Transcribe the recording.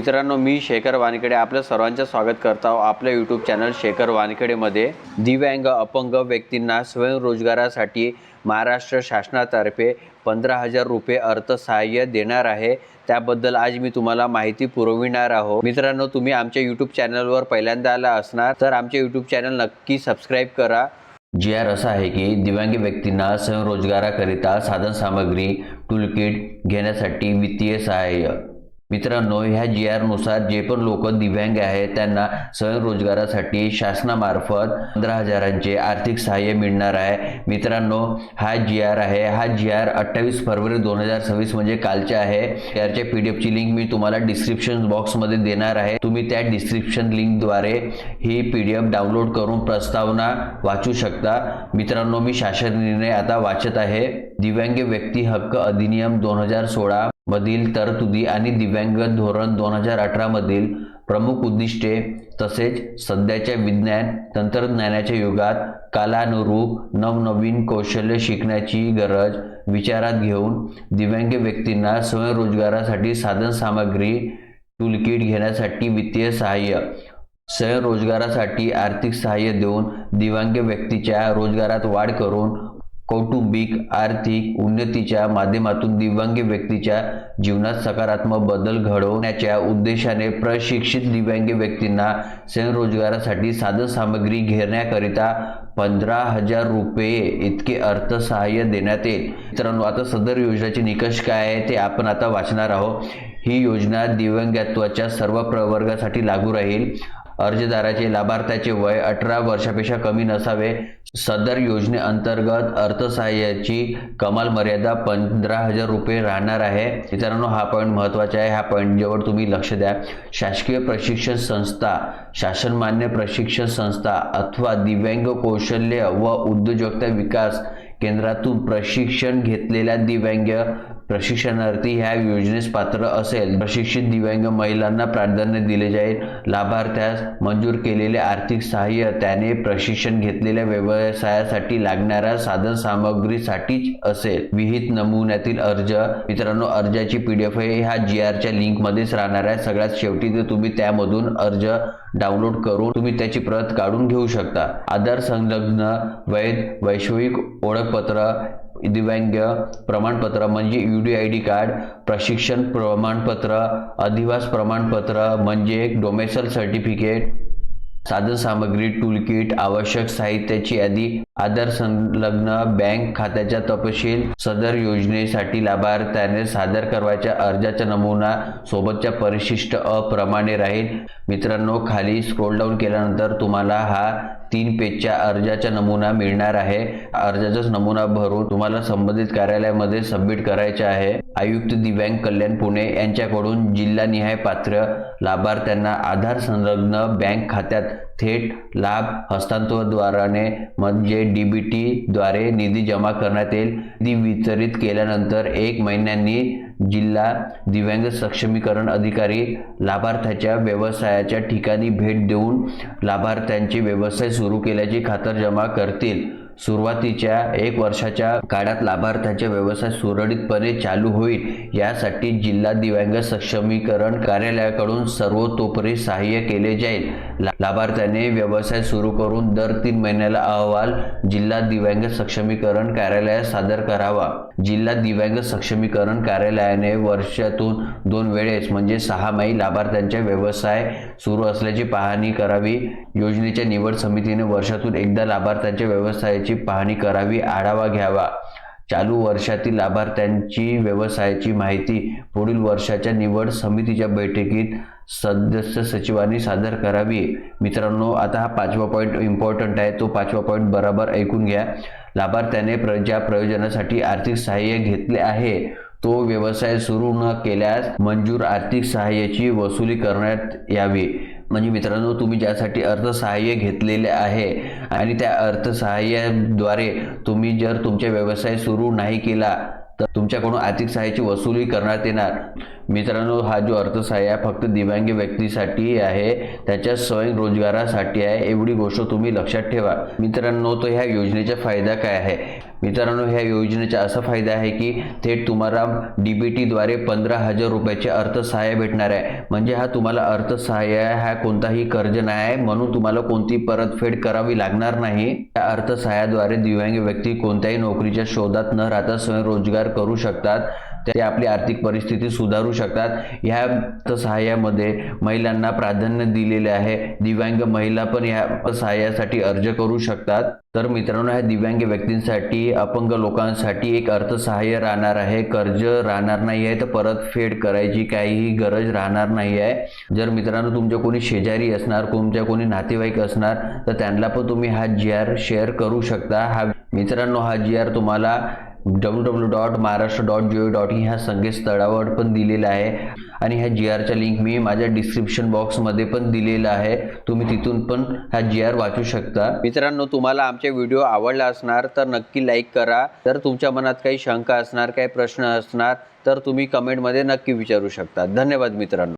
मित्रांनो, मी शेखर वानखेडे आपलं सर्वांचं स्वागत करतो आपल्या यूट्यूब चॅनल शेखर वानखेडेमध्ये। दिव्यांग अपंग व्यक्तींना स्वयंरोजगारासाठी महाराष्ट्र शासनातर्फे 15,000 रुपये अर्थसहाय्य देणार आहे। त्याबद्दल आज मी तुम्हाला माहिती पुरविणार आहोत। मित्रांनो, तुम्ही आमच्या यूट्यूब चॅनलवर पहिल्यांदा आला असणार तर आमचे यूट्यूब चॅनल नक्की सबस्क्राइब करा। जी.आर. असा आहे की दिव्यांग व्यक्तींना स्वयंरोजगाराकरिता साधन सामग्री टूलकिट घेण्यासाठी वित्तीय सहाय्य। मित्रांनो, ह्या जी.आर. नुसार जे पण लोक दिव्यांग आहेत त्यांना स्वयंरोजगारासाठी शासनामार्फत 15,000चे आर्थिक सहाय्य मिळणार आहे। मित्रांनो, हा जी.आर. आहे। हा जी.आर. 28 फरवरी 2026 म्हणजे कालचा आहे। याच्या PDF ची लिंक मी तुम्हाला डिस्क्रिप्शन बॉक्समध्ये देणार आहे। तुम्ही त्या डिस्क्रिप्शन लिंकद्वारे ही PDF डाउनलोड करून प्रस्तावना वाचू शकता। मित्रांनो, मी शासन निर्णय आता वाचत आहे। दिव्यांग व्यक्ती हक्क अधिनियम 2016 मधील तरतुदी आणि दिव्यांग धोरण 2018 मधील प्रमुख उद्दिष्टे तसेच सध्याच्या विज्ञान तंत्रज्ञानाच्या युगात कालानुरूप नवनवीन कौशल्य शिकण्याची गरज विचारात घेऊन दिव्यांग व्यक्तींना स्वयंरोजगारासाठी साधन सामग्री टूलकिट घेण्यासाठी वित्तीय सहाय्य। स्वयंरोजगारासाठी आर्थिक सहाय्य देऊन दिव्यांग व्यक्तीच्या रोजगारात वाढ करून कौटुंबिक आर्थिक उन्नतीच्या माध्यमातून दिव्यांग व्यक्तीच्या जीवनात सकारात्मक बदल घडवण्याच्या उद्देशाने प्रशिक्षित दिव्यांग व्यक्तींना स्वयंरोजगारासाठी साधन सामग्री घेण्याकरिता 15,000 रुपये इतके अर्थसहाय्य देण्यात येईल। मित्रांनो, आता सदर योजनेचे निकष काय आहे ते आपण आता वाचणार आहोत। ही योजना दिव्यांगत्वाच्या सर्व प्रवर्गासाठी लागू राहील। अर्जदाराचे लाभार्थ्याचे वय 18 वर्षापेक्षा कमी नसावे। सदर योजनेअंतर्गत अर्थसहाय्याची कमाल मर्यादा 15,000 रुपये राहणार आहे। मित्रांनो, हा पॉईंट महत्त्वाचा आहे। ह्या पॉईंटवर तुम्ही लक्ष द्या। शासकीय प्रशिक्षण संस्था, शासनमान्य प्रशिक्षण संस्था अथवा दिव्यांग कौशल्य व उद्योजकता विकास केंद्रातून प्रशिक्षण घेतलेल्या दिव्यांग प्रशिक्षणार्थी ह्या योजनेस पात्र असेल। प्रशिक्षित दिव्यांग महिलांना प्राधान्य दिले जाईल। लाभार्थ्यास मंजूर केलेले आर्थिक सहाय्य त्याने प्रशिक्षण घेतलेल्या व्यवसायासाठी लागणाऱ्या साधन सामग्रीसाठीच असेल। विहित नमुन्यातील अर्ज। मित्रांनो, अर्जाची PDF ह्या जी.आर.च्या लिंक मध्येच राहणार आहे। सगळ्यात शेवटी ते तुम्ही त्यामधून अर्ज डाउनलोड करून तुम्ही त्याची प्रत काढून घेऊ शकता। आधार संलग्न वैध वैश्विक ओळखपत्र, दिव्यांग प्रमाणपत्र म्हणजे UDID कार्ड, प्रशिक्षण प्रमाणपत्र, अधिवास प्रमाणपत्र म्हणजे डोमेसाइल सर्टिफिकेट, साधन सामग्री टूलकिट, आवश्यक साहित्याची यादी, आधार संलग्न बँक खात्याचा तपशील, सदर योजनेसाठी लाभार्थ्याने सादर करायच्या अर्जाचा नमुना सोबतच्या परिशिष्ट प्रमाणे राहील। मित्रांनो, खाली स्क्रोल डाऊन केल्यानंतर तुम्हाला हा 3 पेजचा अर्जाचा नमुना मिळणार आहे। अर्जाचा नमुना भरून तुम्हाला संबंधित कार्यालयामध्ये सबमिट करायचा आहे। आयुक्त दिव्यांग कल्याण पुणे यांच्याकडून जिल्हानिहाय पात्र लाभार्थ्यांना आधार संलग्न बँक खात्यात थेट लाभ हस्तांतरणाद्वारे म्हणजे DBT द्वारे निधी जमा करण्यात येईल। निधी वितरित केल्यानंतर 1 महिन्यांनी जिल्हा दिव्यांग सक्षमीकरण अधिकारी लाभार्थ्याच्या व्यवसायाच्या ठिकाणी भेट देऊन लाभार्थ्यांचे व्यवसाय सुरू केल्याची खातरजमा करतील। सुरुवातीच्या 1 वर्षाच्या काळात लाभार्थ्याचा व्यवसाय सुरळीतपणे चालू होईल यासाठी जिल्हा दिव्यांग सक्षमीकरण कार्यालयाकडून सर्वतोपरी सहाय्य केले जाईल। लाभार्थ्याने व्यवसाय सुरू करून दर 3 महिन्याला अहवाल जिल्हा दिव्यांग सक्षमीकरण कार्यालयात सादर करावा। जिल्हा दिव्यांग सक्षमीकरण कार्यालयाने वर्षातून 2 वेळेस म्हणजे 6 लाभार्थ्यांचा व्यवसाय सुरू असल्याची पाहणी करावी। योजनेच्या निवड समितीने वर्षातून एकदा लाभार्थ्यांच्या व्यवसायाची पाहणी करावी, आढावा घ्यावा। चालू वर्षातील लाभार्थ्यांची व्यवसायाची माहिती पुढील वर्षाच्या निवड समितीच्या बैठकीत सदस्य सचिवांनी सादर करावी। मित्रांनो, आता हा 5वा पॉईंट इम्पॉर्टंट आहे। तो 5वा पॉईंट बरोबर ऐकून घ्या। लाभार्थ्याने ज्या प्रयोजनासाठी आर्थिक सहाय्य घेतले आहे तो व्यवसाय सुरू न केल्यास मंजूर आर्थिक सहाय्याची वसुली करण्यात यावी। म्हणजे मित्रांनो, तुम्ही ज्यासाठी अर्थसहाय्य घेतलेले आहे आणि त्या अर्थसहाय्याद्वारे तुम्ही जर तुमचा व्यवसाय सुरू नाही केला तर तुमच्याकडून आर्थिक सहाय्याची वसुली करण्यात येणार। मित्रांनो, हा जो अर्थसहाय्य फक्त दिव्यांग व्यक्तीसाठी आहे, त्याच्या स्वयंरोजगारासाठी आहे, एवढी गोष्ट तुम्ही लक्षात ठेवा। मित्रांनो, तो ह्या योजनेचा फायदा काय आहे? मित्रांनो, ह्या योजनेचा असा फायदा आहे की थेट तुम्हाला DBTद्वारे 15,000 रुपयाचे अर्थसहाय्य भेटणार आहे. म्हणजे हा तुम्हाला अर्थसहाय्य आहे, हा कोणताही कर्ज नाही आहे, म्हणून तुम्हाला कोणती परतफेड करावी लागणार नाही. या अर्थसहाय्याद्वारे दिव्यांग व्यक्ती कोणत्याही नोकरीच्या शोधात न राहता स्वयंरोजगार करू शकतात. ते आपली आर्थिक परिस्थिती सुधारू शकतात. ह्या अर्थसहाय्यामध्ये महिलांना प्राधान्य दिलेले आहे. दिव्यांग महिला पण या अर्थसहाय्यासाठी अर्ज करू शकतात. तर मित्रांनो, ह्या दिव्यांग व्यक्तींसाठी, अपंग लोकांसाठी एक अर्थसहाय्य राहणार आहे. कर्ज राहणार नाही आहे, तर परतफेड करायची काहीही गरज राहणार नाही आहे. जर मित्रांनो तुमच्या कोणी शेजारी असणार, तुमच्या कोणी नातेवाईक असणार, तर त्यांना पण तुम्ही हा GR शेअर करू शकता. मित्रांनो, हा GR तुम्हाला www.maharashtra.gov.in ह्या संकेतस्थळावर पण दिलेला आहे आणि ह्या GRचा लिंक मी माझ्या डिस्क्रिप्शन बॉक्समध्ये पण दिलेला आहे. तुम्ही तिथून पण हा GR वाचू शकता. मित्रांनो, तुम्हाला आमचे व्हिडिओ आवडला असणार तर नक्की लाईक करा. तर तुमच्या मनात काही शंका असणार, काही प्रश्न असणार तर तुम्ही कमेंटमध्ये नक्की विचारू शकता. धन्यवाद मित्रांनो.